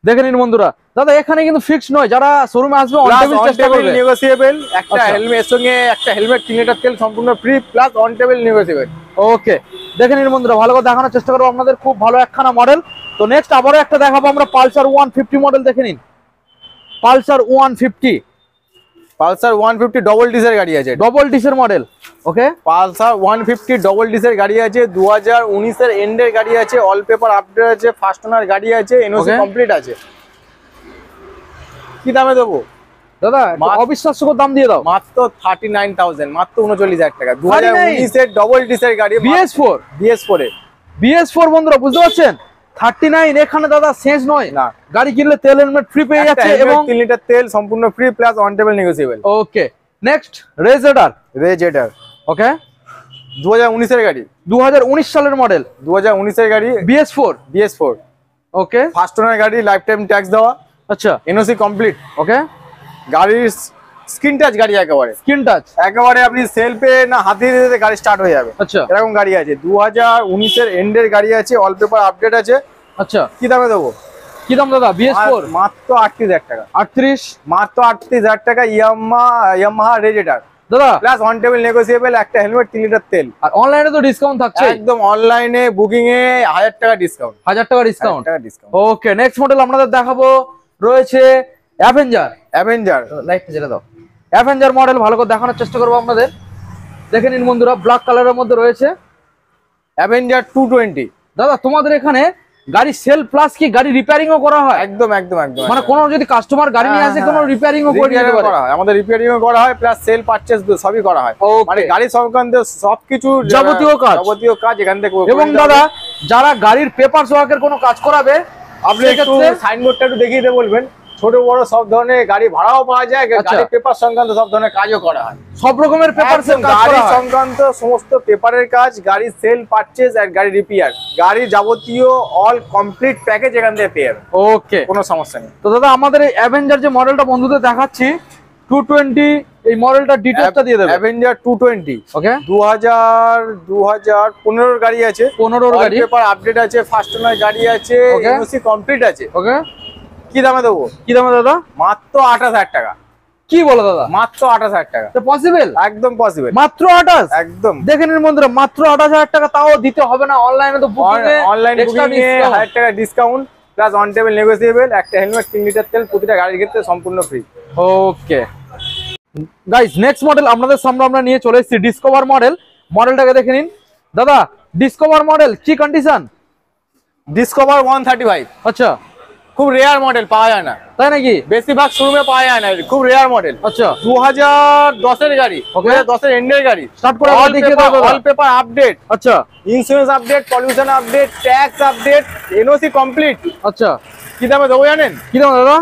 দেখে নিন বন্ধুরা, দাদা এখানে কিন্তু ফিক্স নয়, যারা শোরুমে আসবে অন টেবিল চেষ্টা করবে, নেগোসিয়েবল। একটা হেলমেট সঙ্গে একটা হেলমেট 3 লিটার তেল সম্পূর্ণ free plus on table negotiable. Okay, দেখে নিন বন্ধুরা, ভালো করে দেখানোর চেষ্টা করবো আপনাদের। খুব ভালো একখানা মডেল। তো নেক্সট আবারও একটা দেখাবো আমরা, পালসার 150 মডেল, দেখে নিন। পালসার 150 ডবল ডিসের গাড়ি আছে, ডবল ডিসের মডেল। ওকে, পালসার 150 ডবল ডিসের গাড়ি আছে, 2019 এর এন্ডের গাড়ি আছে, অল পেপার আপডেট আছে, ফার্স্ট ওনার গাড়ি আছে, এনওসি কমপ্লিট আছে। কি দামে দেবো দাদা? অবিশ্বাস্য দাম দিয়ে দাও। মাত্র 39,000, মাত্র 39,000 টাকা। 2019 এর ডবল ডিসের গাড়ি, BS4 বন্ধুরা বুঝতে পারছেন। 39 এখানে দাদা শেষ নয় না, গাড়ি কিনলে তেল হেলমেট ফ্রি পেয়ে যাচ্ছে এবং 3 লিটার তেল সম্পূর্ণ free plus on table negotiable. Okay, next রেজেডার। ওকে, 2019 এর গাড়ি, 2019 সালের মডেল, 2019 এর গাড়ি, BS4। BS4 ওকে, ফার্স্ট ওনার গাড়ি, লাইফ টাইম ট্যাক্স দেওয়া, আচ্ছা এনওসি কমপ্লিট। ওকে, গাড়ির স্ক্রিন টাচ গাড়ি, একেবারে স্ক্রিন টাচ, একেবারে আপনি সেলফে না হাতে দিতে গাড়ি স্টার্ট হয়ে যাবে, আচ্ছা এরকম গাড়ি আছে। 2019 এর এন্ডের গাড়ি আছে, অল পেপার আপডেট আছে। আচ্ছা, কি দামে দেবো? কি দাম দাদা? BS4 মাত্র 38,000 টাকা, 38, মাত্র 38,000 টাকা। ইয়ামাহা রেজেটার দাদা। প্লাস অন টেবিল নেগোসিয়েবল, একটা হেলমেট, 3 লিটার তেল। আর অনলাইনে তো ডিসকাউন্ট থাকছে, একদম অনলাইনে বুকিং এ 1000 টাকা ডিসকাউন্ট, 1000 টাকা ডিসকাউন্ট। টাকা ডিসকাউন্ট। ওকে, নেক্সট মডেল আপনাদের দেখাবো রয়েছে অ্যাভেঞ্জার। অ্যাভেঞ্জার, লাইটটা জ্বালা দাও। অ্যাভেঞ্জার মডেল ভালো করে দেখানোর চেষ্টা করবো আপনাদের। দেখে নিন বন্ধুরা, ব্ল্যাক কালারের মধ্যে রয়েছে অ্যাভেঞ্জার 220। দাদা তোমাদের এখানে গাড়ি সেল প্লাস কি গাড়ি রিপেয়ারিং ও করা হয়? একদম একদম একদম, মানে কোনো যদি কাস্টমার গাড়ি নিয়ে আসে কোনো রিপেয়ারিং ও করে দিতে পারে? করা হয়, আমাদের রিপেয়ারিং ও করা হয়, প্লাস সেল পারচেজ সবই করা হয়। মানে গাড়ি সংক্রান্ত সবকিছু যাবতীয় কাজ এখান থেকে। এবং দাদা যারা গাড়ির পেপারস ওয়ার্কের কোনো কাজ করাবে, আপনি একটু সাইনবোর্ডটা একটু দেখিয়ে দিতে বলবেন। ছোট বড় সব ধরনের গাড়ি ভাড়াও পাওয়া যায়, গাড়ি পেপার সংক্রান্ত সব ধরনের কাজও করা হয়। সব রকমের পেপার গাড়ি সংক্রান্ত সমস্ত পেপারের কাজ, গাড়ি সেল পারচেজ আর গাড়ি রিপেয়ার, গাড়ি যাবতীয় অল কমপ্লিট প্যাকেজ এখান থেকে পেয়ে যাবেন। ওকে, কোনো সমস্যা নেই। তো দাদা আমাদের এই অ্যাভেঞ্জার যে মডেলটা বন্ধুদের দেখাচ্ছি 220, এই মডেলটা ডিটেইলসটা দিয়ে দেবেন। অ্যাভেঞ্জার 220 ওকে, 2015 এর গাড়ি আছে, 15 গাড়ি, পেপার আপডেট আছে, ফার্স্ট ওনার গাড়ি আছে, এনওসি কমপ্লিট আছে। ওকে, কি দামে দেবো? কি দামে দাদা? মাত্র 28,000 টাকা। কি বলো দাদা? মাত্র 28,000 টাকা। তো পসিবল? একদম পসিবল, মাত্র 28? একদম। দেখে নিন বন্ধুরা, মাত্র 28,000 টাকা, তাও দিতে হবে না অনলাইনে, তো বুকিং এ অনলাইন বুকিং এ 1000 টাকা discount plus on table negotiable, একটা হেলমেট, 3 লিটার তেল, প্রতিটা গাড়ির ক্ষেত্রে সম্পূর্ণ free. Okay guys, next model আপনাদের সামনে আমরা নিয়ে চলে এসেছি ডিসকভার মডেল। মডেলটাকে দেখে নিন দাদা। ডিসকভার মডেল কি কন্ডিশন? ডিসকভার 135। আচ্ছা, খুব রেয়ার মডেল, পাওয়া যায় না, তাই নাকি? বেশিরভাগ শোরুমে পাওয়া যায় না, খুব রেয়ার মডেল। আচ্ছা, 2010 এর গাড়ি, 2010 এর এন্ডের গাড়ি। স্টার্ট করে দেখিয়ে দাও দাদা। অল পেপার আপডেট, আচ্ছা, insurance update, pollution update, tax update, NOC complete. আচ্ছা, কি দামে দেবো জানেন? কি দাম দাদা?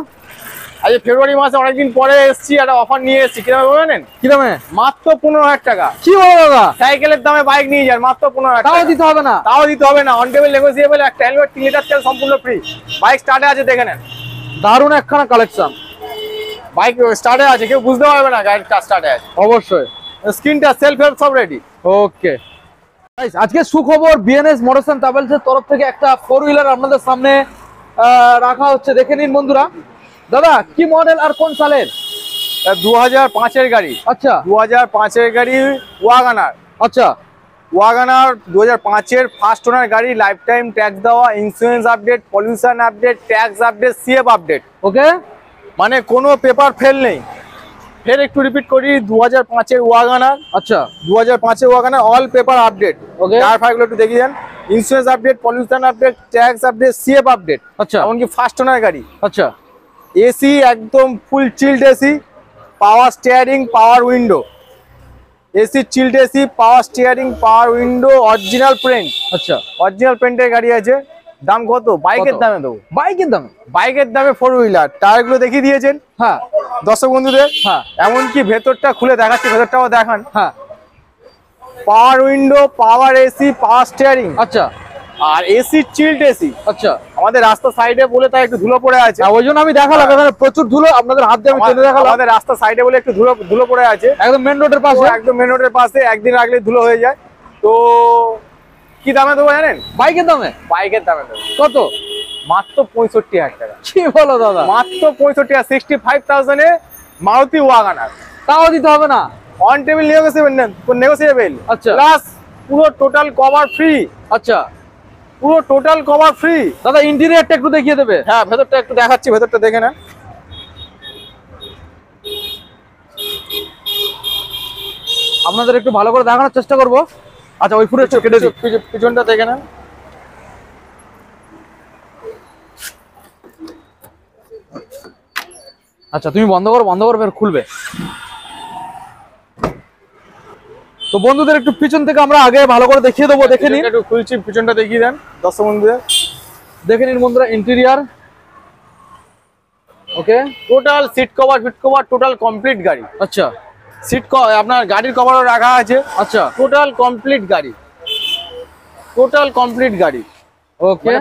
আজ ফেব্রুয়ারি মাসে অনেকদিন পরে এসেছি, একটা অফার নিয়ে এসেছি। কি দামে দেবো জানেন? কি দামে? মাত্র 15,000 টাকা। কি বলো দাদা? সাইকেলের দামে বাইক নিয়ে যান, মাত্র 15,000 তাও টাকা। দিতে হবে না? তাও দিতে হবে না, অন টেবিল নেগোসিয়েবল, একটা হেলমেট, 3 লিটার তেল, সম্পূর্ণ ফ্রি। বাইক স্টার্টে আছে, দেখে নেন। দারুণ একখানা কালেকশন, বাইক স্টার্টে আছে, কেউ বুঝতে পারবে না গাড়ির স্টার্টে আছে। অবশ্যই। স্ক্রিনটা, সেলফ হেল্প সব রেডি। ওকে গাইস, আজকে সুখবর, বিএনএস মোটরস এন্ড ট্রাভেলস এর তরফ থেকে একটা 4 হুইলার আপনাদের সামনে রাখা হচ্ছে। দেখে নিন বন্ধুরা। দাদা কি মডেল আর কোন সালের? 2005 এর গাড়ি। আচ্ছা, 2005 এর গাড়ি, ওয়াগনার। আচ্ছা, ওয়াগনার 2005 এর ফার্স্ট ওনার গাড়ি, লাইফ টাইম ট্যাক্স দেওয়া, insurance update, pollution update, tax update, CF update. Okay, মানে কোনো পেপার ফেল নেই। ফের একটু রিপিট করি, 2005 এর ওয়াগনার, আচ্ছা, 2005 এর WagonR, all paper update. Okay, tyre ফায়ারগুলো একটু দেখিয়ে দেন। Insurance update, pollution update, tax update, CF update. আচ্ছা, এমনকি ফার্স্ট ওনার গাড়ি। আচ্ছা, এসি একদম full chilled AC, power steering, power window. AC chilled AC, power steering, power window, original print. আচ্ছা, অরিজিনাল প্রিন্টের গাড়ি আছে। দাম কত? বাইকের দামে দেবো। বাইকের দামে? বাইকের দামে 4 হুইলার। টায়ারগুলো দেখিয়ে দিয়েছেন হ্যাঁ দর্শক বন্ধুদের। হ্যাঁ এমনকি ভেতরটা খুলে দেখাচ্ছি, ভেতরটাও দেখান। হ্যাঁ, পাওয়ার উইন্ডো, পাওয়ার এসি, পাওয়ার স্টিয়ারিং, আচ্ছা, আর এসি চিল্ড এসি। আচ্ছা। আমাদের রাস্তা সাইডে বলে তাই একটু ধুলো পড়ে আছে, ওই জন্য আমি দেখালাম, এখানে প্রচুর ধুলো, আপনাদের হাত দিয়ে আমি টেনে দেখালাম। আমাদের রাস্তা সাইডে বলে একটু ধুলো পড়ে আছে, একদম মেন রোডের পাশে। একদম মেন রোডের পাশে, একদিন রাখলে ধুলো হয়ে যায়। তো কি দামে দেবো জানেন? বাইকের দামে? বাইকের দামে দেবো। কত? মাত্র 65,000 টাকা। কি বলো দাদা? মাত্র 65,000, 65,000 এ মারুতি ওয়াগনার। তাও দিতে হবে না? অন টেবিল নেগোসিয়েবল, আচ্ছা, প্লাস পুরো টোটাল কভার ফ্রি। আচ্ছা, পুরো টোটাল কভার ফ্রি। দাদা ইন্টেরিয়রটা একটু দেখিয়ে দেবে? হ্যাঁ, ভেতরটা একটু দেখাচ্ছি, ভেতরটা দেখে না। আপনাদের একটু ভালো করে দেখানোর চেষ্টা করবো। আচ্ছা, ওই ফুটে কেটে দিই, পিছনটা দেখে না। আচ্ছা তুমি বন্ধ করো, ফের খুলবে। তো বন্ধুদের একটু পিছন থেকে আমরা আগে ভালো করে দেখিয়ে দেবো, দেখে নিন। একটু খুলছি, পিছনটা দেখিয়ে দেন দর্শক বন্ধুদের। দেখে নিন বন্ধুরা interior. Okay, total seat cover, fit cover, total complete গাড়ি। আচ্ছা, সিট আপনার গাড়ির কভারও রাখা আছে। আচ্ছা টোটাল কমপ্লিট গাড়ি, টোটাল কমপ্লিট গাড়ি। ওকে,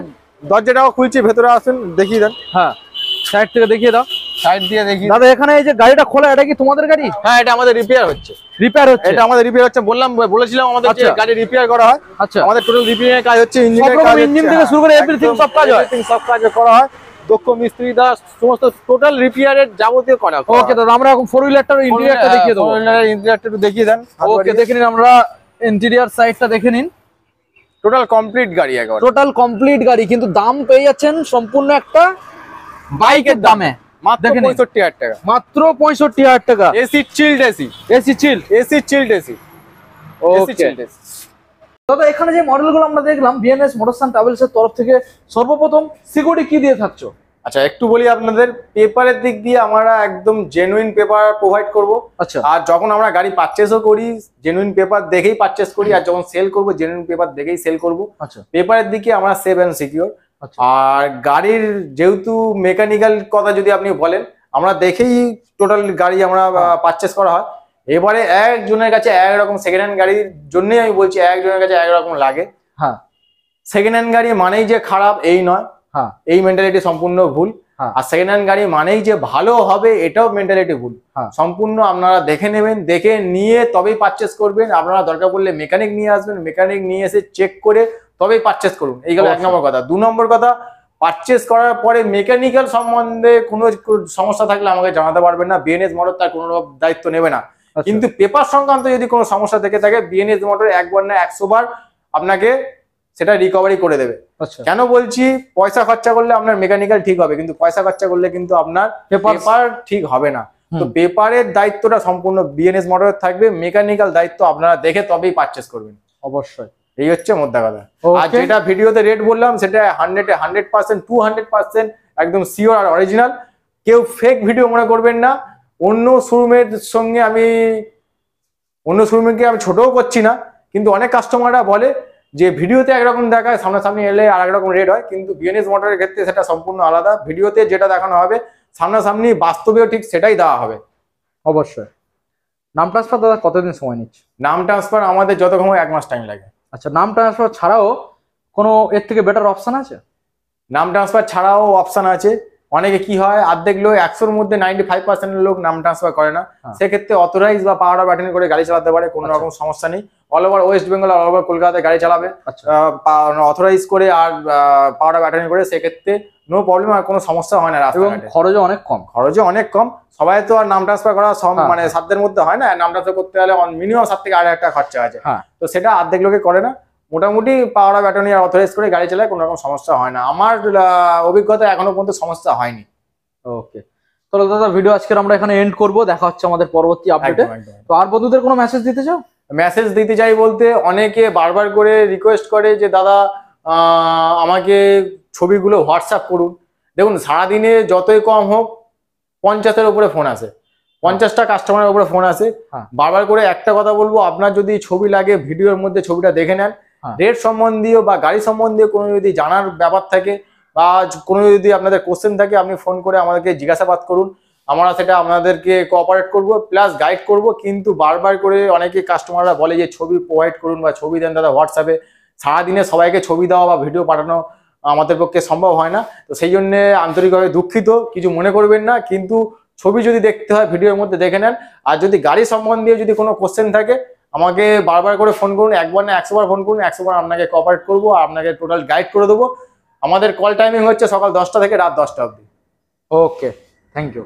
দরজাটাও খুলছি, ভেতরে আসুন দেখিয়ে দেন। হ্যাঁ সাইড থেকে দেখিয়ে দাও। সাইড দিয়ে দেখি দাদা এখানে এই যে গাড়িটা খোলা, এটা কি তোমাদের গাড়ি? হ্যাঁ, এটা আমাদের রিপেয়ার হচ্ছে। রিপেয়ার হচ্ছে? এটা আমাদের রিপেয়ার হচ্ছে, বলেছিলাম আমাদের যে আচ্ছা। গাড়ি রিপেয়ার করা হয়। আচ্ছা, আমাদের টোটাল রিপেয়ারের কাজ হচ্ছে, ইঞ্জিনের সব কাজ রকম ইঞ্জিন থেকে শুরু করে এভরিথিং সব কাজ হয়? সব কাজ করা হয়। দক্ষ মিস্ত্রি দা সমস্ত টোটাল রিপেয়ারের যাবতীয় করা। ওকে দাদা, আমরা এখন ফোর হুইলারটার ইন্টেরিয়রটা দেখিয়ে দেবো। ইন্টেরিয়রটা একটু দেখিয়ে দেন। ওকে, দেখে নিন, আমরা ইন্টেরিয়র সাইডটা দেখে নিন। টোটাল কমপ্লিট গাড়ি একবার, টোটাল কমপ্লিট গাড়ি, কিন্তু দাম পেয়ে যাচ্ছেন সম্পূর্ণ একটা বাইকের দামে। মাত্র দেখে নিন। 65,000 টাকা। মাত্র 65,000 টাকা। এসি চিল্ড, এসি এসি চিল, এসি চিল্ড, এসি ওকে। দাদা এখানে যে মডেলগুলো আমরা দেখলাম বিএনএস মোটরসান ট্রাভেলস এর তরফ থেকে, সর্বপ্রথম সিকিউরিটি কি দিয়ে থাকছো? আচ্ছা, একটু বলি আপনাদের, পেপারের দিক দিয়ে আমরা একদম জেনুইন পেপার প্রোভাইড করব। আচ্ছা, আর যখন আমরা গাড়ি পারচেজও করি, জেনুইন পেপার দেখেই পারচেজ করি। আর যখন সেল করব, জেনুইন পেপার দেখেই সেল করব। আচ্ছা, পেপারের দিকে আমরা সেভ অ্যান্ড সিকিউর। আচ্ছা, আর গাড়ির যেহেতু মেকানিক্যাল কথা যদি আপনি বলেন, আমরা দেখেই টোটাল গাড়ি আমরা পারচেজ করা হয়। এবারে একজনের কাছে একরকম, সেকেন্ড হ্যান্ড গাড়ির জন্যই আমি বলছি একজনের কাছে একরকম লাগে। হ্যাঁ, সেকেন্ড হ্যান্ড গাড়ি মানেই যে খারাপ এই নয়, হ্যাঁ, এই মেন্টালিটি সম্পূর্ণ ভুল। হ্যাঁ। আর সেকেন্ড হ্যান্ড গাড়ি মানেই যে ভালো হবে, এটাও মেন্টালিটি ভুল। হ্যাঁ। সম্পূর্ণ আপনারা দেখে নেবেন, দেখে নিয়ে তবেই পারচেস করবেন। আপনারা দরকার পড়লে মেকানিক নিয়ে আসবেন, মেকানিক নিয়ে এসে চেক করে তবেই পারচেস করুন। এই গেল এক নম্বর কথা। 2 নম্বর কথা, পারচেস করার পরে মেকানিক্যাল সম্বন্ধে কোনো সমস্যা থাকলে আমাকে জানাতে পারবেন না। বিএনএস মোটর তার কোনো দায়িত্ব নেবে না। কিন্তু পেপার সংক্রান্ত যদি কোনো সমস্যা থেকে থাকে, বিএনএস মোটর 1 বার না 100 বার আপনাকে সেটা রিকভারি করে দেবে। আচ্ছা। কেন বলছি? পয়সা খরচা করলে আপনার মেকানিক্যাল ঠিক হবে, কিন্তু পয়সা খরচা করলে কিন্তু আপনার পেপার ঠিক হবে না। তো পেপারের দায়িত্বটা সম্পূর্ণ বিএনএস মোটরের থাকবে, মেকানিক্যাল দায়িত্ব আপনারা দেখে তবেই পারচেস করবেন। অবশ্যই, এই হচ্ছে মোদ্দা কথা। আর যেটা ভিডিওতে রেট বললাম, সেটা 100% 200% একদম শিওর আর অরিজিনাল। কেউ ফেক ভিডিও মনে করবেন না। অন্য শোরুমের সঙ্গে অন্য শোরুমকে আমি ছোটও করছি না, কিন্তু অনেক কাস্টমাররা বলে যে ভিডিওতে একরকম দেখায়, সামনাসামনি এলে আর একরকম রেট হয়। কিন্তু বিএনএস মোটরের ক্ষেত্রে সেটা সম্পূর্ণ আলাদা। ভিডিওতে যেটা দেখানো হবে, সামনাসামনি বাস্তবেও ঠিক সেটাই দেওয়া হবে। অবশ্যই। নাম ট্রান্সফার দাদা কতদিন সময় নিচ্ছে? নাম ট্রান্সফার আমাদের যতক্ষণ 1 মাস টাইম লাগে। আচ্ছা, নাম ট্রান্সফার ছাড়াও কোনো এর থেকে বেটার অপশন আছে? নাম ট্রান্সফার ছাড়াও অপশন আছে। অনেকে কি হয়, অর্ধেক লোক 100-র মধ্যে 95% লোক নাম ট্রান্সফার করে না। সেক্ষেত্রে অথরাইজ বা পাওয়ার অফ অ্যাটর্নি করে গাড়ি চালাতে পারে, কোনো রকম সমস্যা নেই। অল ওভার ওয়েস্ট বেঙ্গল আর অল ওভার কলকাতায় গাড়ি চালাবে অথরাইজ করে আর পাওয়ার অফ অ্যাটর্নি করে। সেক্ষেত্রে নো প্রবলেম, আর কোনো সমস্যা হয় না। রাস্তাঘাটে খরচও অনেক কম। খরচও অনেক কম। সবাই তো আর নাম ট্রান্সফার করা মানে সাধ্যের মধ্যে হয় না। নাম ট্রান্সফার করতে গেলে মিনিমাম 7 থেকে 8,000 টাকা খরচা আছে। তো সেটা অর্ধেক লোকে করে না। মোটামুটি পাওয়ার অফ অ্যাটর্নি আর অথরাইজ করে গাড়ি চালায়, কোনো রকম সমস্যা হয় না। আমার অভিজ্ঞতা এখনো পর্যন্ত সমস্যা হয়নি। ওকে, তাহলে দাদা ভিডিও আজকের আমরা এখানে এন্ড করব। দেখা হচ্ছে আমাদের পরবর্তী আপডেটে। তো আর বন্ধুদের কোনো মেসেজ দিতে চাও? মেসেজ দিতে চাই বলতে, অনেকে বারবার করে রিকোয়েস্ট করে যে দাদা আমাকে ছবিগুলো হোয়াটসঅ্যাপ করুন। দেখুন, সারাদিনে যতই কম হোক 50-এর উপরে ফোন আসে, 50টা কাস্টমারের উপরে ফোন আসে। বারবার করে একটা কথা বলবো, আপনার যদি ছবি লাগে ভিডিওর মধ্যে ছবিটা দেখে নেন। রেট সম্বন্ধীয় বা গাড়ি সম্বন্ধীয় কোনো যদি জানার ব্যাপার থাকে বা কোনো যদি আপনাদের কোশ্চেন থাকে, আপনি ফোন করে আমাদেরকে জিজ্ঞাসাবাদ করুন। আমরা সেটা আপনাদেরকে কোঅপারেট করব, প্লাস গাইড করব। কিন্তু বারবার করে অনেকে কাস্টমাররা বলে যে ছবি প্রোভাইড করুন বা ছবি দেন দাদা হোয়াটসঅ্যাপে। সারাদিনে সবাইকে ছবি দেওয়া বা ভিডিও পাঠানো আমাদের পক্ষে সম্ভব হয় না। তো সেই জন্যে আন্তরিকভাবে দুঃখিত, কিছু মনে করবেন না। কিন্তু ছবি যদি দেখতে হয় ভিডিওর মধ্যে দেখে নেন। আর যদি গাড়ি সম্বন্ধীয় যদি কোনো কোশ্চেন থাকে, আমাকে বারবার করে ফোন করুন। 1 বার না 100 বার ফোন করুন, 100 বার আপনাকে কোঅপারেট করবো, আপনাকে টোটাল গাইড করে দেবো। আমাদের কল টাইমিং হচ্ছে সকাল 10টা থেকে রাত 10টা অবধি। ওকে, থ্যাংক ইউ।